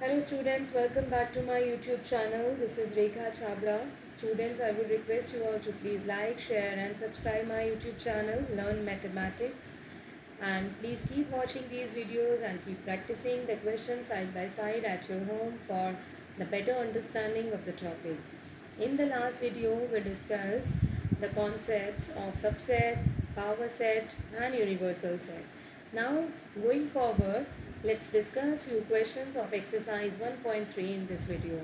Hello students, welcome back to my YouTube channel. This is Rekha Chabra. Students, I would request you all to please like, share and subscribe my YouTube channel, Learn Mathematics. And please keep watching these videos and keep practicing the questions side by side at your home for the better understanding of the topic. In the last video, we discussed the concepts of subset, power set and universal set. Now, going forward, let's discuss few questions of exercise 1.3 in this video.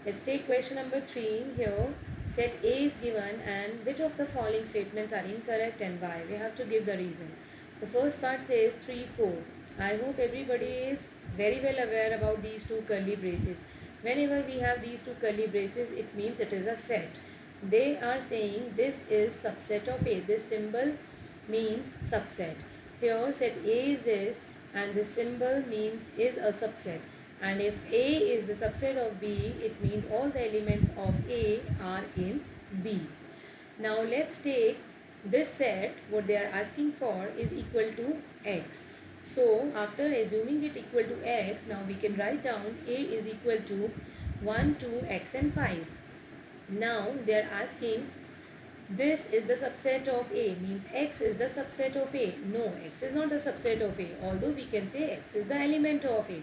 Let's take question number 3 here. Set A is given and which of the following statements are incorrect and why? We have to give the reason. The first part says 3, 4. I hope everybody is very well aware about these two curly braces. Whenever we have these two curly braces, it means it is a set. They are saying this is subset of A. This symbol means subset. Here set A is this and this symbol means is a subset. And if A is the subset of B, it means all the elements of A are in B. Now let's take this set, what they are asking for is equal to X. So after assuming it equal to X, now we can write down A is equal to 1, 2, X and 5. Now they are asking this is the subset of A, means X is the subset of A. No, X is not the subset of A, although we can say X is the element of A.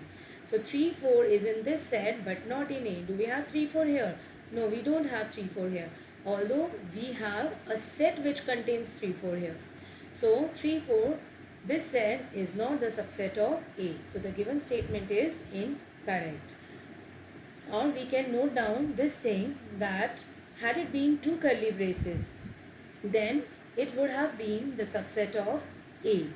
So 3, 4 is in this set but not in A. Do we have 3, 4 here? No, we don't have 3, 4 here. Although we have a set which contains 3, 4 here. So 3, 4, this set is not the subset of A. So the given statement is incorrect. Or we can note down this thing that had it been two curly braces, then it would have been the subset of A.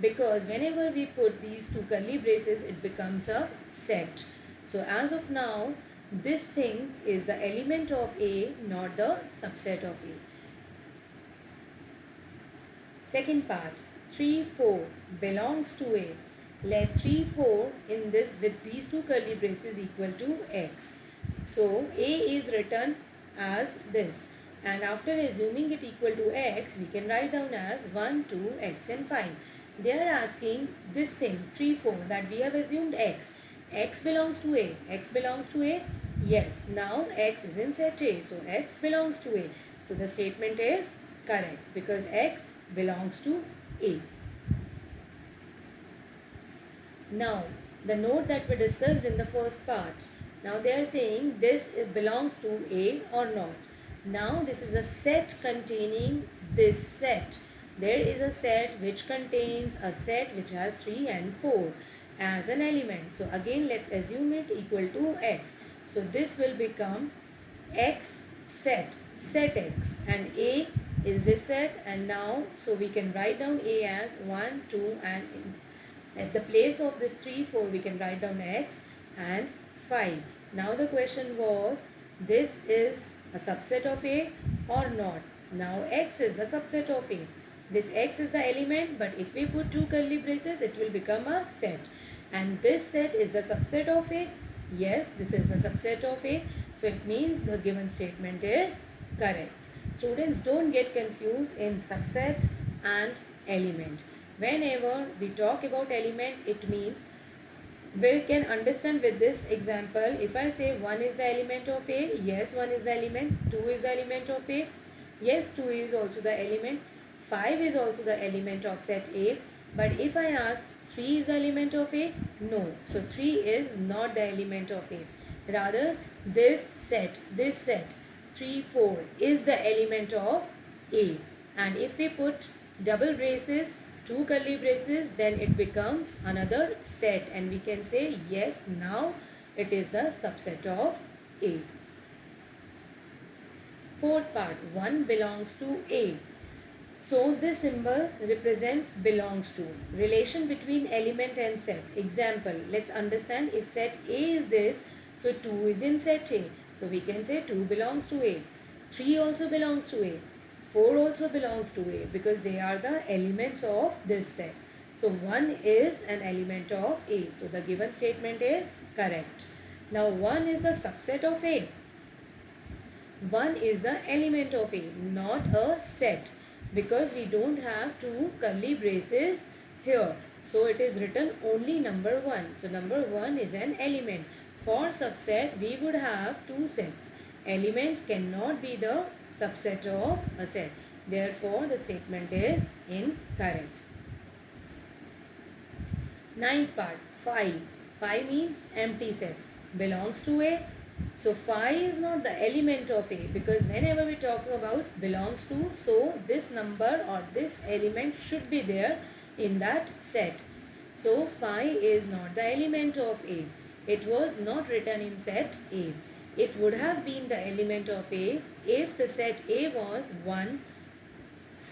Because whenever we put these two curly braces, it becomes a set. So as of now, this thing is the element of A, not the subset of A. Second part, 3, 4 belongs to A. Let 3, 4 in this with these two curly braces equal to X. So A is written as this. And after assuming it equal to X, we can write down as 1, 2, X and 5. They are asking this thing 3, 4 that we have assumed X. X belongs to A. X belongs to A. Yes. Now X is in set A. So X belongs to A. So the statement is correct because X belongs to A. Now the note that we discussed in the first part. Now they are saying this belongs to A or not. Now this is a set containing this set. There is a set which contains a set which has 3 and 4 as an element. So again let's assume it equal to X. So this will become X set X, and A is this set, and now so we can write down A as 1, 2 and at the place of this 3, 4 we can write down X and 5. Now the question was this is a subset of A or not. Now X is the subset of A. This X is the element, but if we put two curly braces, it will become a set. And this set is the subset of A. Yes, this is the subset of A. So it means the given statement is correct. Students, don't get confused in subset and element. Whenever we talk about element, it means we can understand with this example. If I say 1 is the element of A, yes, 1 is the element. 2 is the element of A, yes, 2 is also the element. 5 is also the element of set A. But if I ask 3 is the element of A, no. So 3 is not the element of A. Rather, this set 3, 4 is the element of A. And if we put double braces, two curly braces, then it becomes another set and we can say yes, now it is the subset of A. Fourth part, 1 belongs to A. So this symbol represents belongs to, relation between element and set. Example, let's understand if set A is this, so 2 is in set A. So we can say 2 belongs to A. 3 also belongs to A. 4 also belongs to A because they are the elements of this set. So 1 is an element of A. So the given statement is correct. Now 1 is the subset of A. 1 is the element of A, not a set, because we don't have two curly braces here. So it is written only number 1. So number 1 is an element. For subset, we would have two sets. Elements cannot be the subset of a set. Therefore, the statement is incorrect. Ninth part, phi. Phi means empty set. Belongs to A. So phi is not the element of A, because whenever we talk about belongs to, so this number or this element should be there in that set. So phi is not the element of A. It was not written in set A. It would have been the element of A if the set A was 1,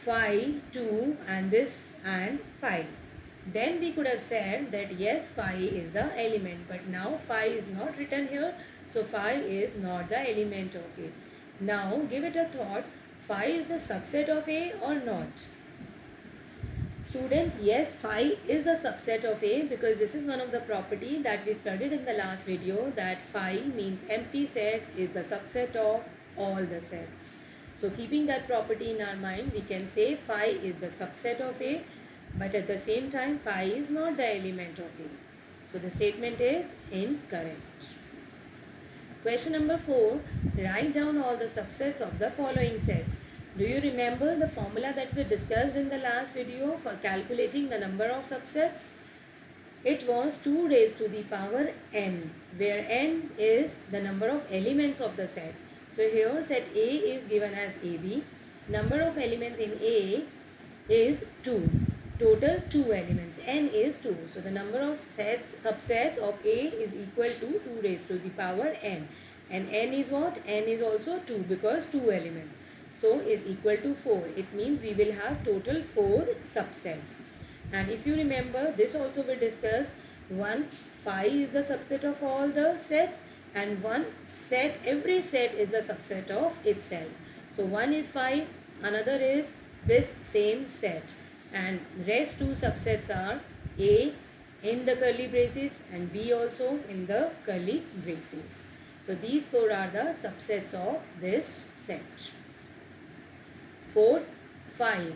phi, 2 and this and phi. Then we could have said that yes, phi is the element, but now phi is not written here, so phi is not the element of A. Now give it a thought, phi is the subset of A or not? Students, yes, phi is the subset of A, because this is one of the property that we studied in the last video, that phi means empty set is the subset of all the sets. So keeping that property in our mind, we can say phi is the subset of A, but at the same time phi is not the element of A. So the statement is incorrect. Question number 4, write down all the subsets of the following sets. Do you remember the formula that we discussed in the last video for calculating the number of subsets? It was 2 raised to the power n, where n is the number of elements of the set. So here set A is given as AB. Number of elements in A is 2. Total 2 elements. N is 2. So the number of subsets of A is equal to 2 raised to the power n. And n is what? N is also 2, because 2 elements. So is equal to 4. It means we will have total 4 subsets. And if you remember, this also we discussed, one phi is the subset of all the sets, and one set, every set is the subset of itself. So one is phi, another is this same set, and rest 2 subsets are A in the curly braces and B also in the curly braces. So these 4 are the subsets of this set. Fourth, phi.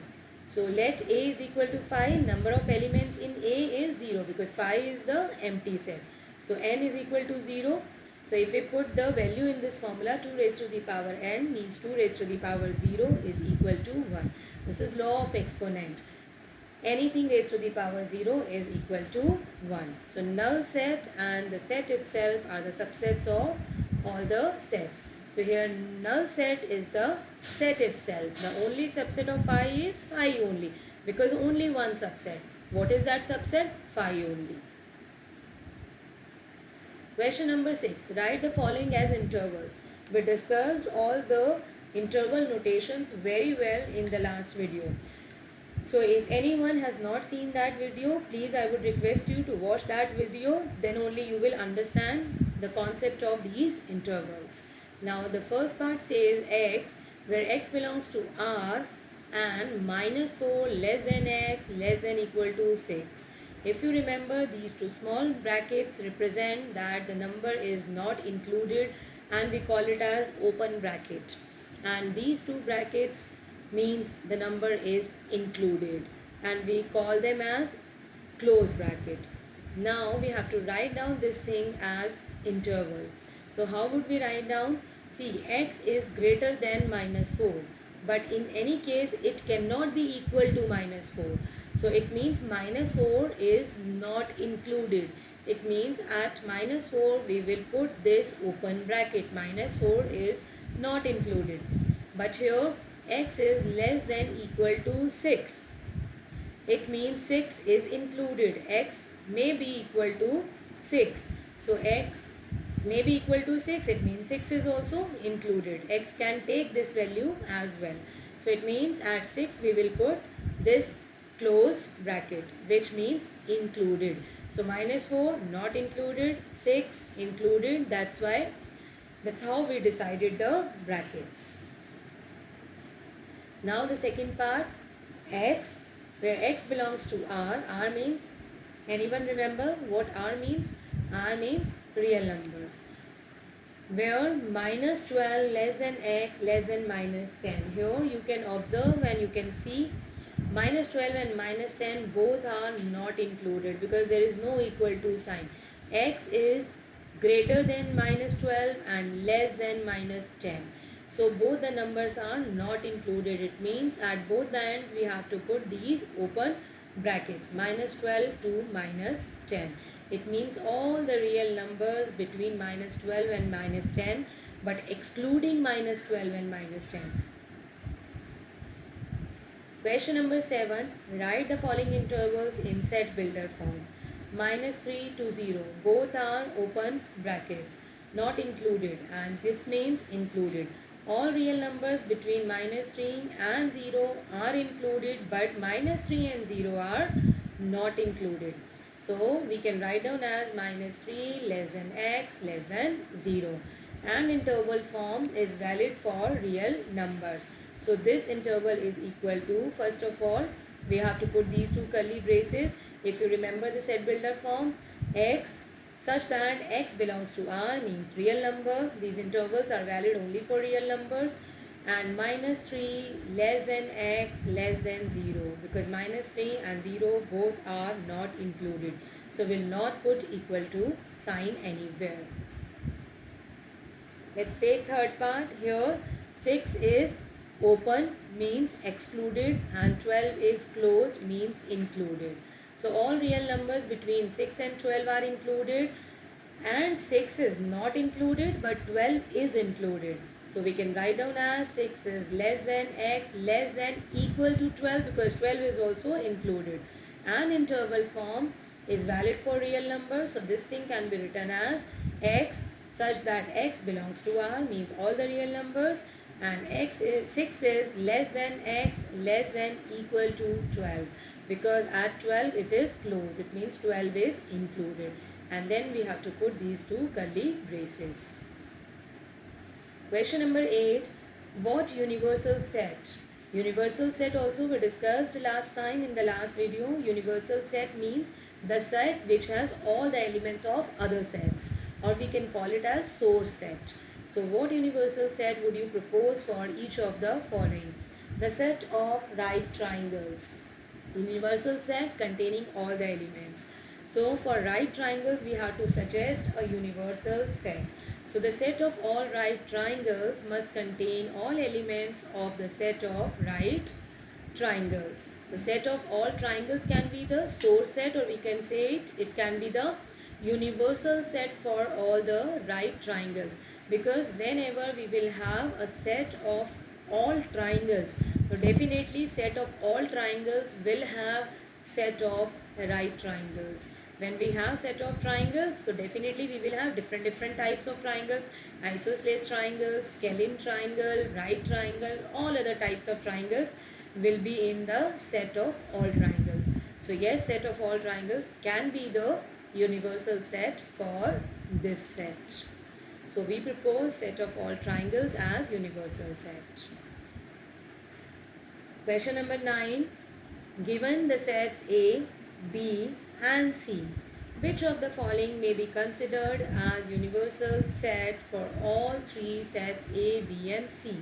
So let A is equal to phi. Number of elements in A is 0, because phi is the empty set. So n is equal to 0. So if we put the value in this formula, 2 raised to the power n means 2 raised to the power 0 is equal to 1. This is law of exponent. Anything raised to the power 0 is equal to 1. So null set and the set itself are the subsets of all the sets. So here null set is the set itself. The only subset of phi is phi only, because only one subset. What is that subset? Phi only. Question number 6. Write the following as intervals. We discussed all the interval notations very well in the last video. So if anyone has not seen that video, please I would request you to watch that video. Then only you will understand the concept of these intervals. Now the first part says x, where x belongs to R and -4 less than x less than equal to 6. If you remember, these two small brackets represent that the number is not included, and we call it as open bracket. And these two brackets means the number is included, and we call them as close bracket. Now we have to write down this thing as interval. So how would we write down? See, x is greater than -4, but in any case it cannot be equal to -4. So it means -4 is not included. It means at -4 we will put this open bracket. -4 is not included. But here x is less than equal to 6. It means 6 is included. X may be equal to 6. So x may be equal to 6. It means 6 is also included. X can take this value as well. So it means at 6 we will put this closed bracket, which means included. So -4 not included, 6 included. That's how we decided the brackets. Now the second part, x, where x belongs to R. R means, anyone remember what R means? R means real numbers. Where -12 less than x less than -10. Here you can observe and you can see Minus 12 and minus 10 both are not included because there is no equal to sign. X is greater than minus 12 and less than minus 10. So both the numbers are not included. It means at both the ends we have to put these open brackets, minus 12 to minus 10. It means all the real numbers between minus 12 and minus 10, but excluding minus 12 and minus 10. Question number 7. Write the following intervals in set builder form. Minus 3 to 0. Both are open brackets, not included, and this means included. All real numbers between minus 3 and 0 are included, but minus 3 and 0 are not included. So we can write down as minus 3 less than x less than 0. And interval form is valid for real numbers. So this interval is equal to, first of all, we have to put these two curly braces. If you remember the set builder form, x such that x belongs to R means real number. These intervals are valid only for real numbers. And minus 3 less than x less than 0, because minus 3 and 0 both are not included. So we will not put equal to sign anywhere. Let's take third part. Here 6 is open means excluded and 12 is closed means included. So all real numbers between 6 and 12 are included, and 6 is not included but 12 is included. So we can write down as 6 is less than x less than equal to 12, because 12 is also included. And interval form is valid for real numbers. So this thing can be written as x such that x belongs to R means all the real numbers, and 6 is less than x less than equal to 12, because at 12 it is closed. It means 12 is included. And then we have to put these two curly braces. Question number 8. What universal set? Universal set also we discussed last time in the last video. Universal set means the set which has all the elements of other sets, or we can call it as source set. So what universal set would you propose for each of the following? The set of right triangles. Universal set containing all the elements. So for right triangles we have to suggest a universal set. So the set of all right triangles must contain all elements of the set of right triangles. The set of all triangles can be the source set, or we can say it can be the universal set for all the right triangles, because whenever we will have a set of all triangles, so definitely set of all triangles will have set of right triangles. When we have set of triangles, so definitely we will have different types of triangles: isosceles triangle, scalene triangle, right triangle, all other types of triangles will be in the set of all triangles. So yes, set of all triangles can be the universal set for this set. So we propose set of all triangles as universal set. Question number 9. Given the sets A, B and C, which of the following may be considered as universal set for all three sets A, B and C?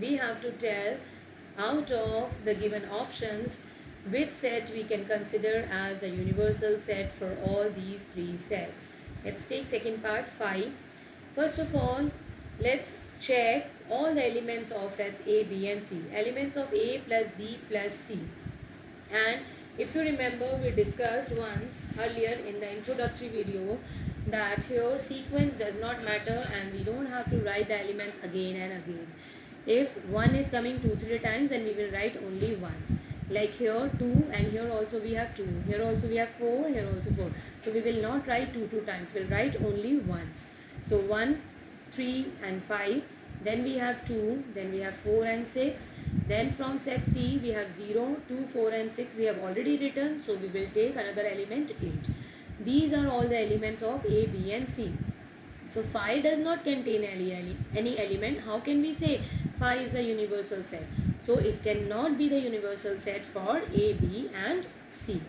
We have to tell out of the given options which set we can consider as the universal set for all these three sets. Let's take second part, 5. First of all, let's check all the elements of sets A, B and C. Elements of A plus B plus C. And if you remember, we discussed once earlier in the introductory video that here sequence does not matter and we don't have to write the elements again and again. If 1 is coming 2-3 times, then we will write only once. Like here 2, and here also we have 2, here also we have 4, here also 4. So we will not write 2 times, we will write only once. So 1, 3 and 5, then we have 2, then we have 4 and 6. Then from set C we have 0, 2, 4 and 6 we have already written, so we will take another element 8. These are all the elements of A, B and C. So 5 does not contain any element. How can we say 5 is the universal set? So it cannot be the universal set for A, B and C.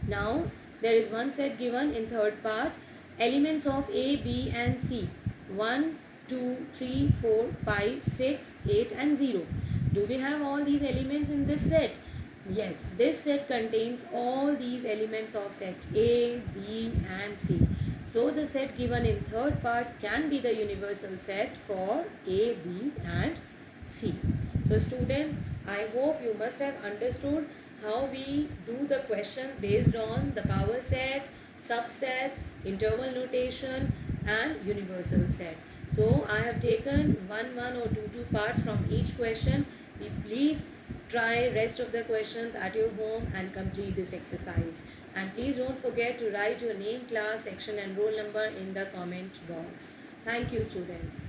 Now there is one set given in third part. Elements of A, B and C. 1, 2, 3, 4, 5, 6, 8 and 0. Do we have all these elements in this set? Yes, this set contains all these elements of set A, B and C. So the set given in third part can be the universal set for A, B and C. So students, I hope you must have understood how we do the questions based on the power set, subsets, interval notation and universal set. So I have taken 1 or 2 parts from each question. Please try rest of the questions at your home and complete this exercise. And please don't forget to write your name, class, section and roll number in the comment box. Thank you students.